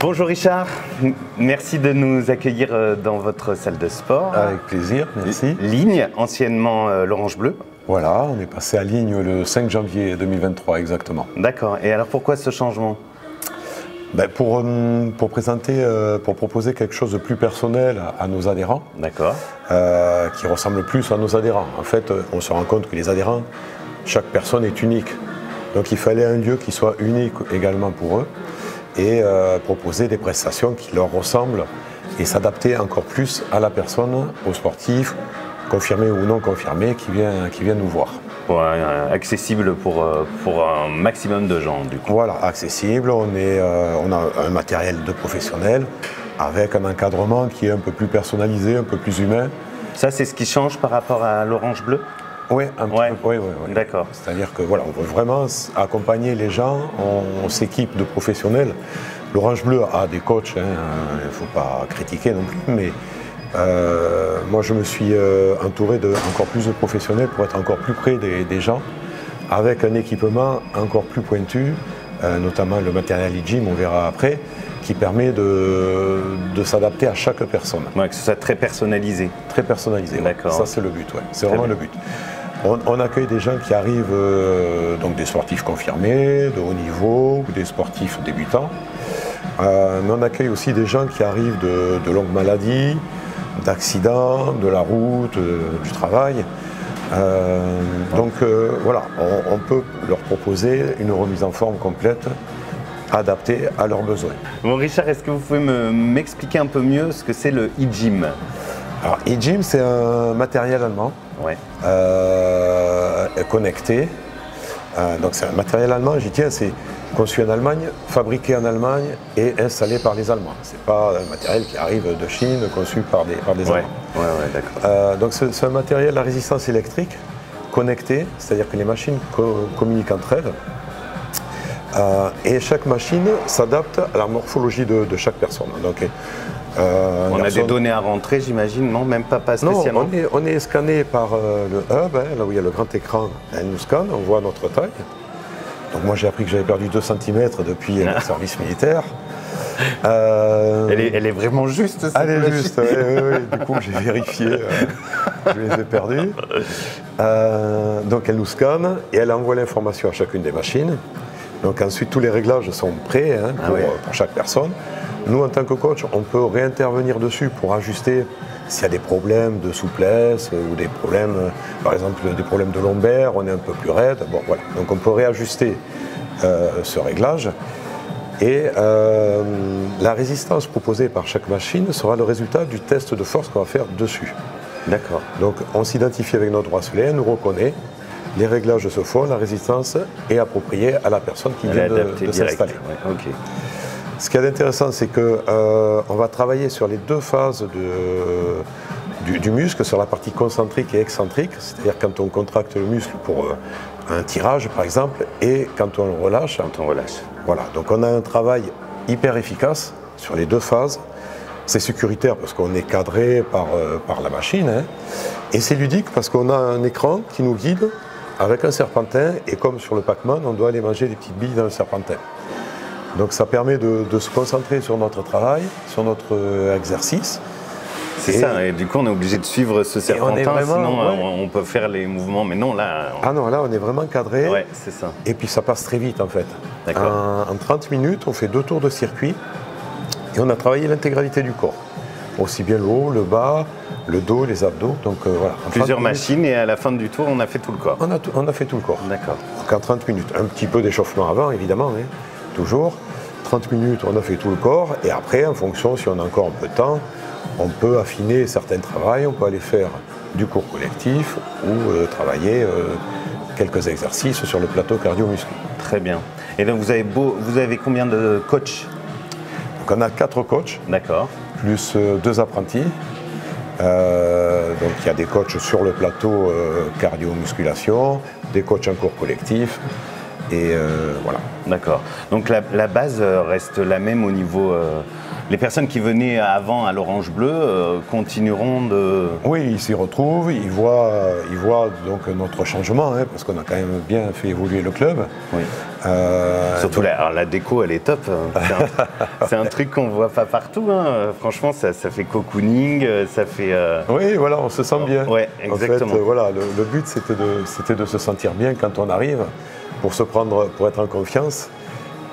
Bonjour Richard, merci de nous accueillir dans votre salle de sport. Avec plaisir, merci. Ligne, anciennement l'Orange Bleu. Voilà, on est passé à Ligne le 5 janvier 2023 exactement. D'accord, et alors pourquoi ce changement? Pour proposer quelque chose de plus personnel à nos adhérents. D'accord. Qui ressemble plus à nos adhérents. En fait, on se rend compte que les adhérents, chaque personne est unique. Donc il fallait un lieu qui soit unique également pour eux et proposer des prestations qui leur ressemblent et s'adapter encore plus à la personne, aux sportifs, confirmés ou non confirmés, qui viennent nous voir. Accessible pour un maximum de gens, du coup. Voilà, accessible, on a un matériel de professionnel avec un encadrement qui est un peu plus personnalisé, un peu plus humain. Ça, c'est ce qui change par rapport à l'Orange Bleu? Oui, un petit peu. Oui. D'accord. C'est-à-dire que voilà, on veut vraiment accompagner les gens, on s'équipe de professionnels. L'Orange Bleu a des coachs, il ne faut pas critiquer non plus, mais moi je me suis entouré encore plus de professionnels pour être encore plus près des gens, avec un équipement encore plus pointu, notamment le matériel e-gym, on verra après, qui permet de s'adapter à chaque personne. Ouais, que ce soit très personnalisé. Très personnalisé, d'accord. Ça c'est le but, c'est vraiment le but. On accueille des gens qui arrivent, donc des sportifs confirmés, de haut niveau, ou des sportifs débutants. Mais on accueille aussi des gens qui arrivent de longues maladies, d'accidents, de la route, du travail. Donc voilà, on peut leur proposer une remise en forme complète, adaptée à leurs besoins. Bon Richard, est-ce que vous pouvez m'expliquer un peu mieux ce que c'est le e-gym? Alors e-gym, c'est un matériel allemand, connecté. Donc c'est un matériel allemand, j'y tiens, c'est conçu en Allemagne, fabriqué en Allemagne et installé par les Allemands. C'est pas un matériel qui arrive de Chine, conçu par des Allemands. D'accord. Donc c'est un matériel à résistance électrique, connecté, c'est-à-dire que les machines communiquent entre elles. Et chaque machine s'adapte à la morphologie de chaque personne. Donc, on a des données à rentrer, j'imagine, non? Même pas spécialement? Non, on est scanné par le hub, là où il y a le grand écran, elle nous scanne, on voit notre taille. Donc moi j'ai appris que j'avais perdu 2 cm depuis le service militaire. Elle est vraiment juste, cette Elle est machine. juste, oui. Du coup j'ai vérifié, je les ai perdus. Donc elle nous scanne et elle envoie l'information à chacune des machines. Donc ensuite tous les réglages sont prêts pour chaque personne. Nous en tant que coach, on peut réintervenir dessus pour ajuster s'il y a des problèmes de souplesse ou des problèmes, par exemple des problèmes de lombaire, on est un peu plus raide. Bon, voilà. Donc on peut réajuster ce réglage. Et la résistance proposée par chaque machine sera le résultat du test de force qu'on va faire dessus. D'accord. Donc on s'identifie avec notre bracelet, on nous reconnaît, les réglages se font, la résistance est appropriée à la personne qui vient de s'installer. Ouais, okay. Ce qui est intéressant, c'est qu'on va travailler sur les 2 phases du muscle, sur la partie concentrique et excentrique, c'est-à-dire quand on contracte le muscle pour un tirage par exemple, et quand on le relâche. Voilà, donc on a un travail hyper efficace sur les 2 phases. C'est sécuritaire parce qu'on est cadré par la machine, et c'est ludique parce qu'on a un écran qui nous guide avec un serpentin, et comme sur le Pac-Man, on doit aller manger des petites billes dans le serpentin. Donc ça permet de se concentrer sur notre travail, sur notre exercice. C'est ça, et du coup on est obligé de suivre ce serpentin, sinon on peut faire les mouvements, mais non là... Ah non, là on est vraiment cadré, c'est ça. Et puis ça passe très vite en fait. En 30 minutes, on fait 2 tours de circuit, et on a travaillé l'intégralité du corps. Aussi bien le haut, le bas, le dos, les abdos, donc voilà. Plusieurs machines, et à la fin du tour on a fait tout le corps. On a fait tout le corps. D'accord. Donc en 30 minutes, un petit peu d'échauffement avant évidemment, toujours. 30 minutes, on a fait tout le corps, et après, en fonction, si on a encore un peu de temps, on peut affiner certains travaux, on peut aller faire du cours collectif ou travailler quelques exercices sur le plateau cardio-muscu. Très bien. Et donc vous avez combien de coachs? Donc on a 4 coachs, plus 2 apprentis. Donc il y a des coachs sur le plateau cardio-musculation, des coachs en cours collectif, Et voilà. D'accord. Donc la base reste la même au niveau... les personnes qui venaient avant à l'Orange Bleu continueront de... Oui, ils s'y retrouvent, ils voient donc notre changement, hein, parce qu'on a quand même bien fait évoluer le club. Oui. Surtout la déco, elle est top. C'est un truc qu'on ne voit pas partout. Hein. Franchement, ça fait cocooning, ça fait... Oui, voilà, on se sent bien. Oui, exactement. En fait, voilà, le but, c'était de se sentir bien quand on arrive, pour être en confiance.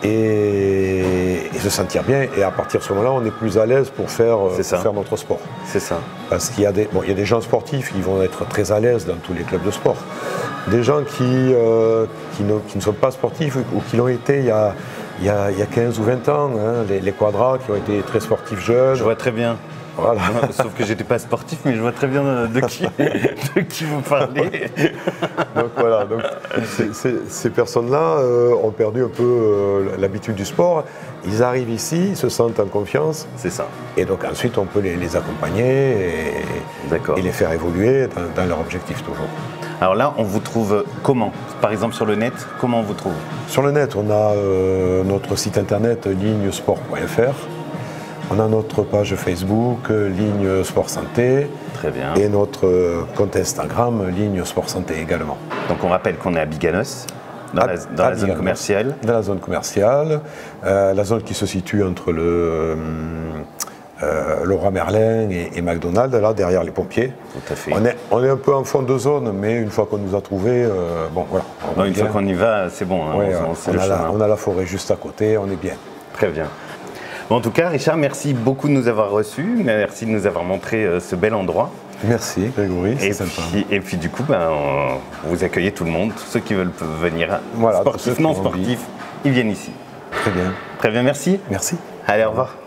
Et se sentir bien, et à partir de ce moment-là, on est plus à l'aise pour faire notre sport. C'est ça. Parce qu'il y a des gens sportifs, ils vont être très à l'aise dans tous les clubs de sport. Des gens qui ne sont pas sportifs ou qui l'ont été il y a 15 ou 20 ans, hein, les quadras qui ont été très sportifs jeunes. Je vois très bien. Voilà. Sauf que j'étais pas sportif, mais je vois très bien de qui vous parlez. Donc voilà, ces personnes-là ont perdu un peu l'habitude du sport. Ils arrivent ici, ils se sentent en confiance. C'est ça. Et donc ensuite, on peut les accompagner et les faire évoluer dans leur objectif toujours. Alors là, on vous trouve comment? Par exemple sur le net, comment on vous trouve? Sur le net, on a notre site internet lignesport.fr. On a notre page Facebook, Ligne Sport Santé. Très bien. Et notre compte Instagram, Ligne Sport Santé également. Donc on rappelle qu'on est à Biganos, dans la zone commerciale. Dans la zone commerciale, la zone qui se situe entre le Leroy Merlin et McDonald's, là derrière les pompiers. Tout à fait. On est un peu en fond de zone, mais une fois qu'on nous a trouvés, bon voilà. Une fois qu'on y va, c'est bon. Hein, ouais, on a la forêt juste à côté, on est bien. Très bien. Bon, en tout cas, Richard, merci beaucoup de nous avoir reçus. Merci de nous avoir montré ce bel endroit. Merci, Grégory, c'est sympa. Et puis du coup, vous accueillez tout le monde, tous ceux qui veulent venir, voilà, sportifs, non sportifs, ils viennent ici. Très bien. Très bien, merci. Merci. Allez, au revoir.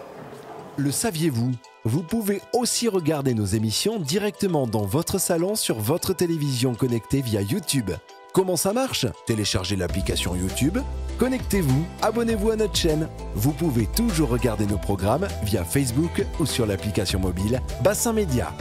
Le saviez-vous? Vous pouvez aussi regarder nos émissions directement dans votre salon sur votre télévision connectée via YouTube. Comment ça marche? Téléchargez l'application YouTube, connectez-vous, abonnez-vous à notre chaîne. Vous pouvez toujours regarder nos programmes via Facebook ou sur l'application mobile Bassin Média.